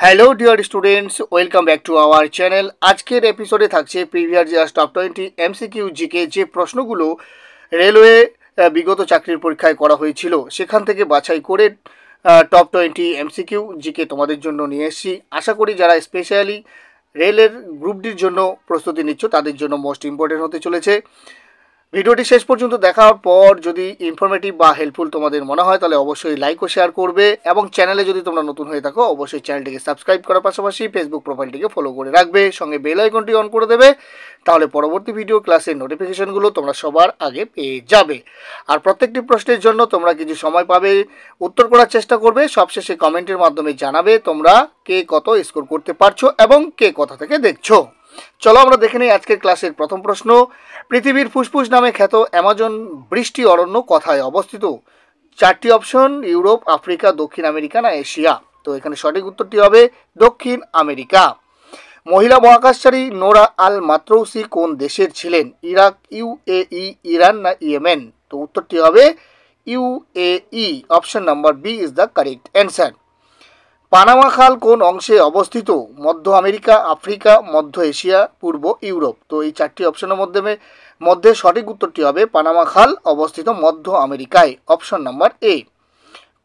Hello dear students, welcome back to our channel. আজকের এপিসোডে থাকছে previous years top 20 MCQ GK. যে প্রশ্নগুলো রেলওয়ে বিগত চাকরির পরীক্ষায় করা হয়েছিল সেখান থেকে বাছাই করে টপ 20 এমসিকিউ জিকে তোমাদের জন্য নিয়ে এসেছি। আশা করি যারা স্পেশালি রেলের গ্রুপ ডির জন্য প্রস্তুতি নিচ্ছ তাদের জন্য মোস্ট ইম্পর্টেন্ট হতে চলেছে। ভিডিওটি শেষ পর্যন্ত দেখার পর যদি ইনফরমেটিভ বা হেল্পফুল তোমাদের মনে হয় তাহলে অবশ্যই লাইক ও শেয়ার করবে, এবং চ্যানেলে যদি তোমরা নতুন হয়ে থাকো অবশ্যই চ্যানেলটিকে সাবস্ক্রাইব করার পাশাপাশি ফেসবুক প্রোফাইলটিকে ফলো করে রাখবে, সঙ্গে বেল আইকনটি অন করে দেবে। তাহলে পরবর্তী ভিডিও ক্লাসের নোটিফিকেশনগুলো তোমরা সবার আগে পেয়ে যাবে। আর প্রত্যেকটি প্রশ্নের জন্য তোমরা কিছু সময় পাবে, উত্তর করার চেষ্টা করবে, সবশেষে কমেন্টের মাধ্যমে জানাবে তোমরা কে কত স্কোর করতে পারছো এবং কে কোথা থেকে দেখছো। চলো আমরা দেখে নিই আজকের ক্লাসের প্রথম প্রশ্ন। পৃথিবীর ফুসফুস নামে খ্যাত অ্যামাজন বৃষ্টি অরণ্য কোথায় অবস্থিত? চারটি অপশন: ইউরোপ, আফ্রিকা, দক্ষিণ আমেরিকা না এশিয়া। তো এখানে সঠিক উত্তরটি হবে দক্ষিণ আমেরিকা। মহিলা মহাকাশচারী নোরা আল মাত্রৌসি কোন দেশের ছিলেন? ইরাক, ইউএই, ইরান না ইয়েমেন? তো উত্তরটি হবে UAE. Option number B is the correct answer. Panama খাল কোন অংশে অবস্থিত? মধ্য আমেরিকা, আফ্রিকা, মধ্য এশিয়া, পূর্ব ইউরোপ। তো এই চারটি অপশনের মধ্যে সঠিক উত্তরটি হবে পানামা খাল অবস্থিত মধ্য আমেরিকায়। অপশন নাম্বার এ।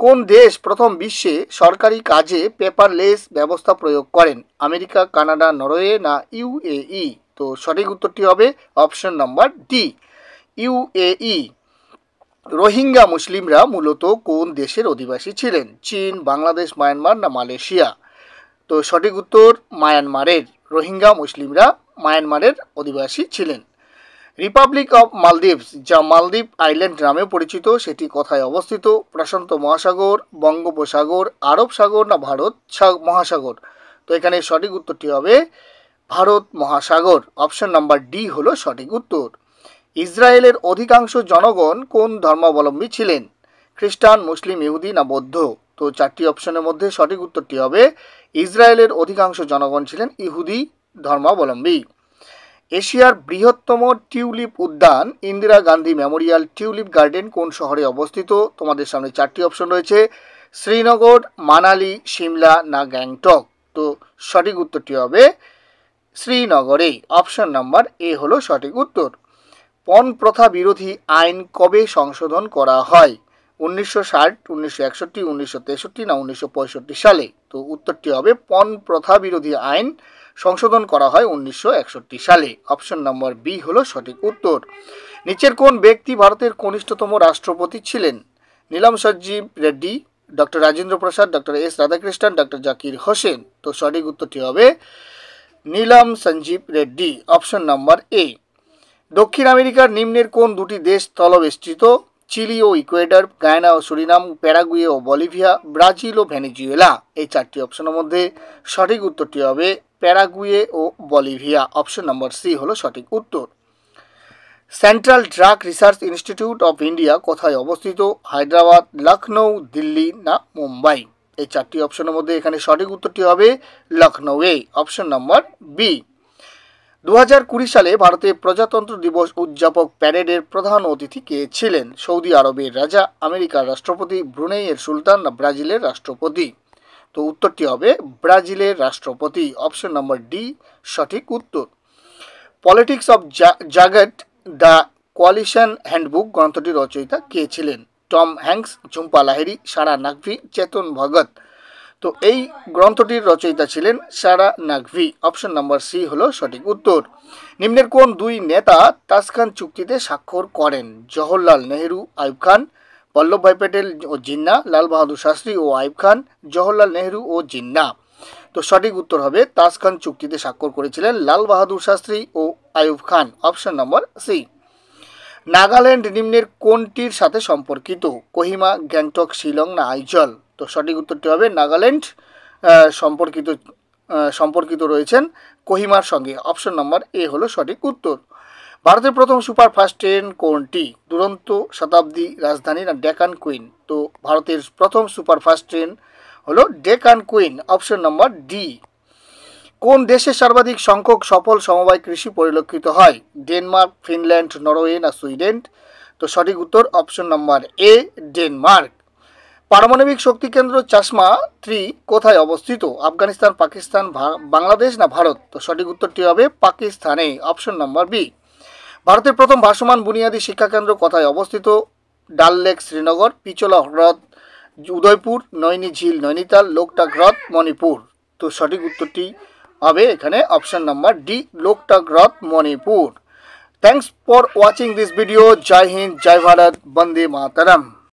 কোন দেশ প্রথম বিশ্বে সরকারি কাজে পেপারলেস ব্যবস্থা প্রয়োগ করেন? আমেরিকা, কানাডা, নরওয়ে না ইউএই? তো সঠিক উত্তরটি হবে option number D, UAE. Rohingya মুসলিমরা মূলত কোন দেশের অধিবাসী ছিলেন? চীন, বাংলাদেশ, মায়ানমার না মালয়েশিয়া? তো সঠিক উত্তর মায়ানমারের। রোহিঙ্গা মুসলিমরা মায়ানমারের অধিবাসী ছিলেন। রিপাবলিক অফ মালদ্বীপস, যা মালদ্বীপ আইল্যান্ড নামে পরিচিত, সেটি কোথায় অবস্থিত? প্রশান্ত মহাসাগর, বঙ্গোপসাগর, আরব সাগর না ভারত মহাসাগর? তো এখানে সঠিক উত্তরটি হবে ভারত মহাসাগর। অপশন নাম্বার ডি হলো সঠিক উত্তর। ইসরায়েলের অধিকাংশ জনগণ কোন ধর্মাবলম্বী ছিলেন? খ্রিস্টান, মুসলিম, ইহুদি না বৌদ্ধ? তো চারটি অপশনের মধ্যে সঠিক উত্তরটি হবে ইসরায়েলের অধিকাংশ জনগণ ছিলেন ইহুদি ধর্মাবলম্বী। এশিয়ার বৃহত্তম টিউলিপ উদ্যান Indira Gandhi Memorial tulip garden কোন শহরে অবস্থিত? তোমাদের সামনে চারটি অপশন রয়েছে: শ্রীনগর, মানালি, সিমলা না গ্যাংটক? তো সঠিক উত্তরটি হবে শ্রীনগরে। অপশন নাম্বার এ হলো সঠিক উত্তর। পণ প্রথা বিরোধী আইন কবে সংশোধন করা হয়? 1960, 1961, 1963 না 1965 সালে? তো উত্তরটি হবে পণ প্রথা বিরোধী আইন সংশোধন করা হয় 1961 সালে। অপশন নাম্বার বি হলো সঠিক উত্তর। নিচের কোন ব্যক্তি ভারতের কনিষ্ঠতম রাষ্ট্রপতি ছিলেন? Neelam Sanjiva Reddy, doctor Rajendra Prasad, doctor S Radhakrishnan, doctor Zakir Hussain? তো সঠিক উত্তরটি হবে Neelam Sanjiva Reddy. Option number A. দক্ষিণ আমেরিকার নিম্নের কোন দুটি দেশ স্থলবেষ্টিত? চিলি ও ইকুয়েডর, গায়ানা ও সুরিনাম, প্যারাগুয়ে ও বলিভিয়া, ব্রাজিল ও ভেনেজুয়েলা? এই চারটি অপশনের মধ্যে সঠিক উত্তরটি হবে প্যারাগুয়ে ও বলিভিয়া। অপশন নাম্বার সি হলো সঠিক উত্তর। Central drug research institute of India কোথায় অবস্থিত? হায়দ্রাবাদ, লখনৌ, দিল্লি না মুম্বাই? এই চারটি অপশনের মধ্যে এখানে সঠিক উত্তরটি হবে লখনৌয়ে। Option number B. 2020 সালে ভারতে প্রজাতন্ত্র দিবস উদযাপক প্যারেডের প্রধান অতিথি কে ছিলেন? সৌদি আরবের রাজা, আমেরিকার রাষ্ট্রপতি, ব্রুনেইয়ের সুলতান না ব্রাজিলের রাষ্ট্রপতি? তো উত্তরটি হবে ব্রাজিলের রাষ্ট্রপতি। অপশন নাম্বার ডি সঠিক উত্তর। Politics of Jugaad, the coalition handbook গ্রন্থটির রচয়িতা কে ছিলেন? Tom Hanks, Jhumpa Lahiri, Sara Naqvi, Chetan Bhagat? তো এই গ্রন্থটির রচয়িতা ছিলেন Sara Naqvi. Option number C হলো সঠিক উত্তর। নিম্নের কোন দুই নেতা তাসখান চুক্তিতে স্বাক্ষর করেন? জওহরলাল নেহেরু, আইয়ুব খান, বল্লভভাই প্যাটেল ও জিন্না, লাল বাহাদুর শাস্ত্রী ও আইয়ুব খান, জওহরলাল নেহেরু ও জিন্না? তো সঠিক উত্তর হবে তাসখান চুক্তিতে স্বাক্ষর করেছিলেন লাল বাহাদুর শাস্ত্রী ও Ayub Khan. Option number C. Nagaland নিম্নের কোনটির সাথে সম্পর্কিত? কোহিমা, গ্যাংটক, শিলং না আইজল? তো সঠিক উত্তরটি হবে নাগাল্যান্ড সম্পর্কিত রয়েছেন কোহিমার সঙ্গে। অপশন নাম্বার এ হলো সঠিক উত্তর। ভারতের প্রথম সুপারফাস্ট ট্রেন কোনটি? দুরন্ত, শতাব্দী, রাজধানী না ডেকান কুইন? তো ভারতের প্রথম সুপারফাস্ট ট্রেন হলো Deccan queen. Option number D. কোন দেশে সর্বাধিক সংখ্যক সফল সমবায় কৃষি পরিলক্ষিত হয়? ডেনমার্ক, ফিনল্যান্ড, নরওয়ে না সুইডেন? তো সঠিক উত্তর অপশন নাম্বার এ ডেনমার্ক। পারমাণবিক শক্তি কেন্দ্র চাশমা 3 কোথায় অবস্থিত? আফগানিস্তান, পাকিস্তান, বাংলাদেশ না ভারত? তো সঠিক উত্তরটি হবে পাকিস্তানে, অপশন নাম্বার বি। ভারতের প্রথম ভাসমান বুনিয়াদী শিক্ষা কেন্দ্র কোথায় অবস্থিত? ডাল লেক শ্রীনগর, পিচোলা হ্রদ উদয়পুর, নৈনি ঝিল নৈনিতাল, লোকটাক হ্রদ মণিপুর। তো সঠিক উত্তরটি হবে এখানে অপশন নাম্বার ডি, লোকটাক হ্রদ Manipur. Thanks for watching this video. জয় হিন্দ, জয় ভারত, বন্দে মাতরম।